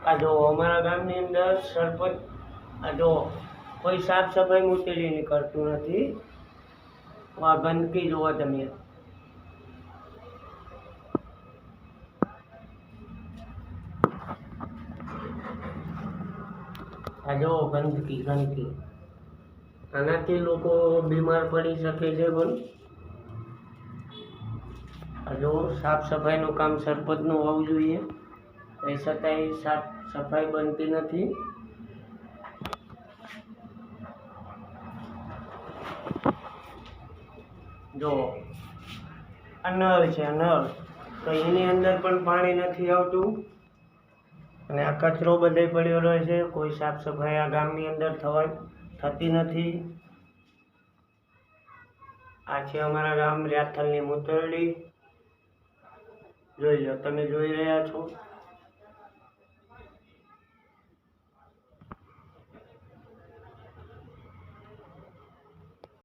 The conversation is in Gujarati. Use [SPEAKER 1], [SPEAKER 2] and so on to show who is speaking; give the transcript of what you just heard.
[SPEAKER 1] આ જો અમારા ગામની અંદર સરપંચ આ જો કોઈ સાફ સફાઈ મૂકેલી કરતું નથી. આ ગંદકી જુઓ તમે. આ જો ગંદકી આનાથી લોકો બીમાર પડી શકે છે. પણ આ જો સાફ સફાઈનું કામ સરપંચનું હોવું જોઈએ, એ છતાંય સાફ સફાઈ બનતી નથી. જો આ નળ છે, નળ તો એની અંદર પણ પાણી નથી આવતું અને આ કચરો બધે પડ્યો રહે છે. કોઈ સાફ સફાઈ આ ગામની અંદર થતી નથી. આ છે અમારા ગામ રિયાથલની મૂતરડી. જોઈ લો, તમે જોઈ રહ્યા છો.